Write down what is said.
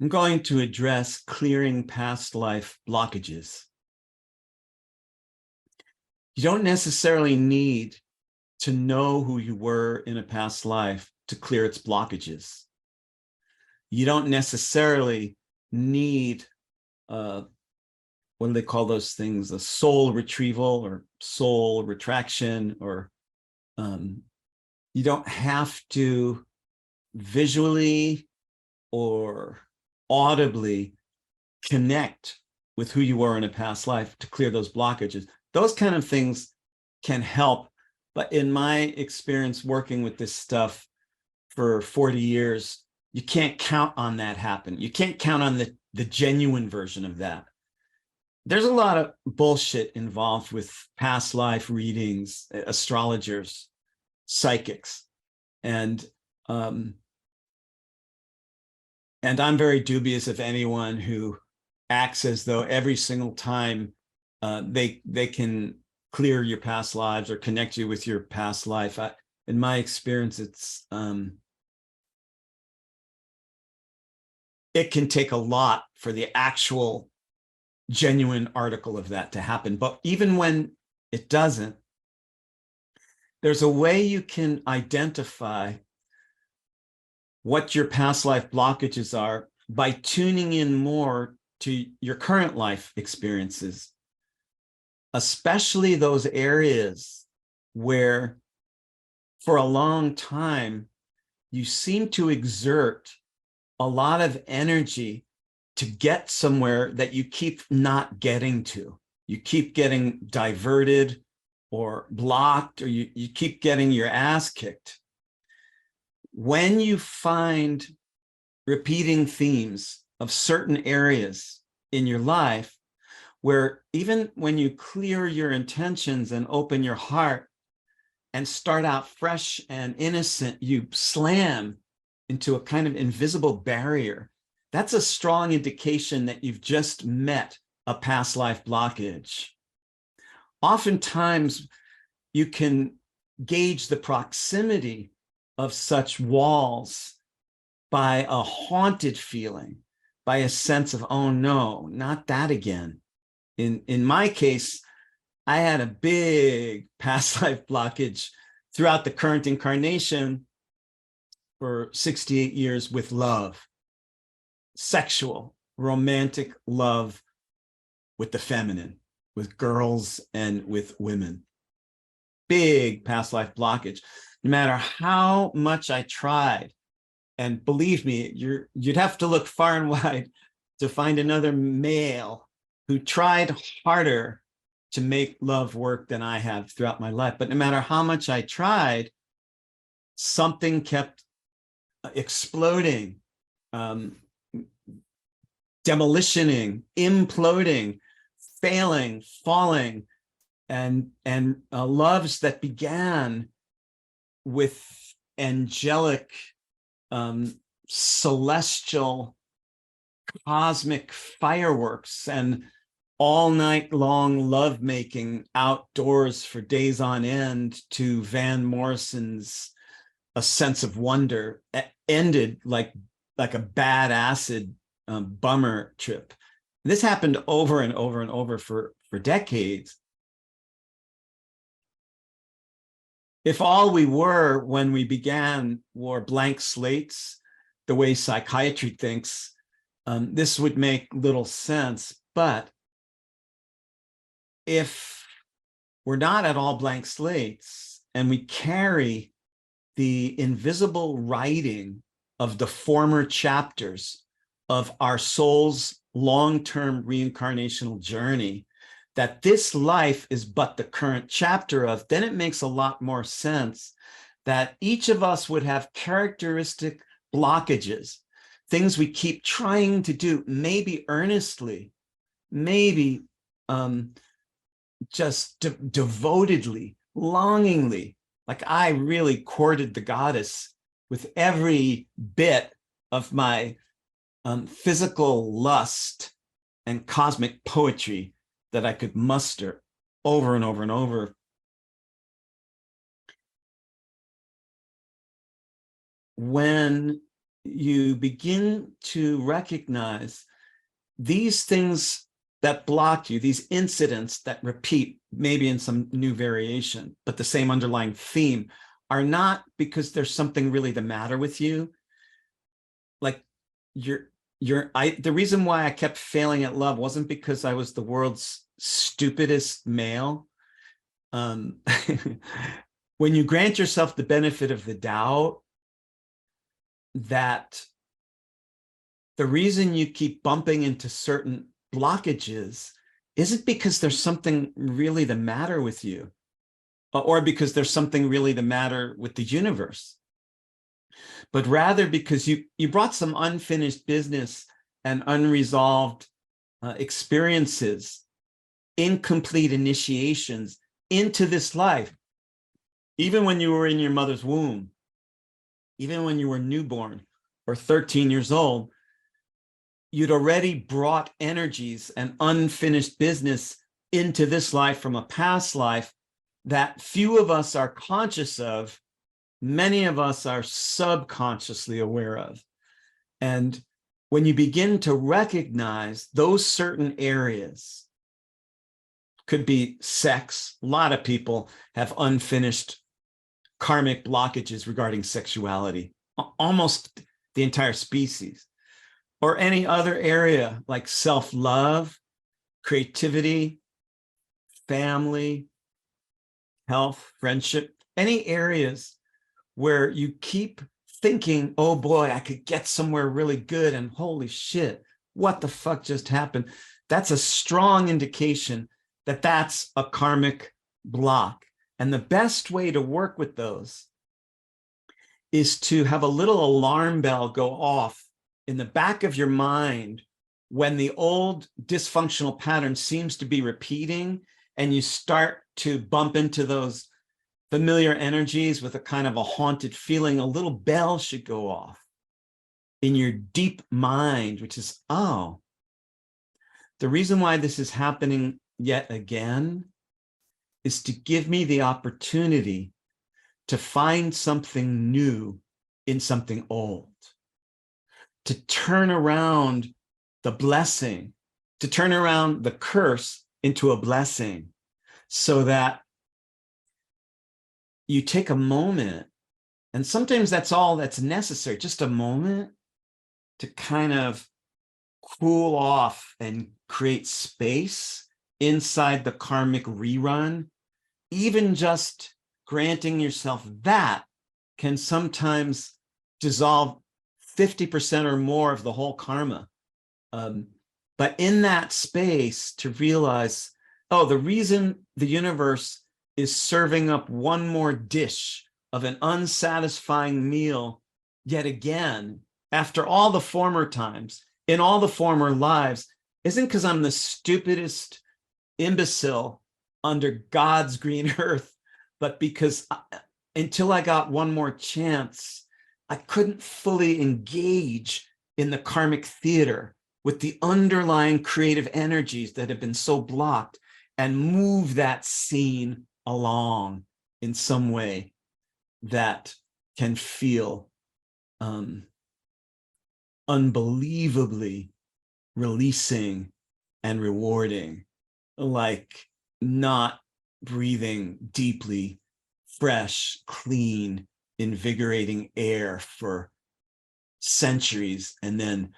I'm going to address clearing past life blockages. You don't necessarily need to know who you were in a past life to clear its blockages. You don't necessarily need, what do they call those things? A soul retrieval or soul retraction, or you don't have to visually or audibly connect with who you were in a past life to clear those blockages. Those kind of things can help. But in my experience working with this stuff for 40 years, you can't count on that happen. You can't count on the genuine version of that. There's a lot of bullshit involved with past life readings, astrologers, psychics, and I'm very dubious of anyone who acts as though every single time they can clear your past lives or connect you with your past life. In my experience, it can take a lot for the actual genuine article of that to happen. But even when it doesn't, there's a way you can identify what your past life blockages are by tuning in more to your current life experiences, especially those areas where for a long time you seem to exert a lot of energy to get somewhere that you keep not getting to. You keep getting diverted or blocked, or you keep getting your ass kicked. When you find repeating themes of certain areas in your life, where even when you clear your intentions and open your heart and start out fresh and innocent, you slam into a kind of invisible barrier, that's a strong indication that you've just met a past life blockage. Oftentimes, you can gauge the proximity of such walls by a haunted feeling, by a sense of, oh no, not that again. In my case, I had a big past life blockage throughout the current incarnation for 68 years with love, sexual, romantic love with the feminine, with girls and with women. Big past life blockage. No matter how much I tried, and believe me, you'd have to look far and wide to find another male who tried harder to make love work than I have throughout my life. But no matter how much I tried, something kept exploding, demolitioning, imploding, failing, falling, and loves that began with angelic, celestial, cosmic fireworks and all night long lovemaking outdoors for days on end to Van Morrison's A Sense of Wonder, ended like a bad acid bummer trip. This happened over and over and over for decades. If all we were when we began were blank slates, the way psychiatry thinks, this would make little sense. But if we're not at all blank slates and we carry the invisible writing of the former chapters of our soul's long-term reincarnational journey, that this life is but the current chapter of, then it makes a lot more sense that each of us would have characteristic blockages, things we keep trying to do, maybe earnestly, maybe just devotedly, longingly. Like I really courted the goddess with every bit of my physical lust and cosmic poetry that I could muster over and over and over. When you begin to recognize these things that block you, these incidents that repeat, maybe in some new variation, but the same underlying theme, are not because there's something really the matter with you. Like the reason why I kept failing at love wasn't because I was the world's stupidest male. When you grant yourself the benefit of the doubt that the reason you keep bumping into certain blockages isn't because there's something really the matter with you, or because there's something really the matter with the universe, but rather because you brought some unfinished business and unresolved experiences, incomplete initiations into this life, even when you were in your mother's womb, even when you were newborn or 13 years old. You'd already brought energies and unfinished business into this life from a past life that few of us are conscious of. Many of us are subconsciously aware of. And when you begin to recognize those certain areas, could be sex. A lot of people have unfinished karmic blockages regarding sexuality, almost the entire species. Or any other area like self-love, creativity, family, health, friendship, any areas where you keep thinking, oh boy, I could get somewhere really good, and holy shit, what the fuck just happened? That's a strong indication that that's a karmic block. And the best way to work with those is to have a little alarm bell go off in the back of your mind when the old dysfunctional pattern seems to be repeating, and you start to bump into those familiar energies with a kind of a haunted feeling. A little bell should go off in your deep mind, which is, oh, the reason why this is happening yet again is to give me the opportunity to find something new in something old, to turn around the blessing, to turn around the curse into a blessing, so that you take a moment, and sometimes that's all that's necessary, just a moment to kind of cool off and create space inside the karmic rerun. Even just granting yourself that can sometimes dissolve 50% or more of the whole karma. But in that space, to realize, oh, the reason the universe is serving up one more dish of an unsatisfying meal yet again, after all the former times, in all the former lives, isn't because I'm the stupidest imbecile under God's green earth, but because until I got one more chance, I couldn't fully engage in the karmic theater with the underlying creative energies that have been so blocked, and move that scene along in some way that can feel unbelievably releasing and rewarding, like not breathing deeply fresh, clean, invigorating air for centuries, and then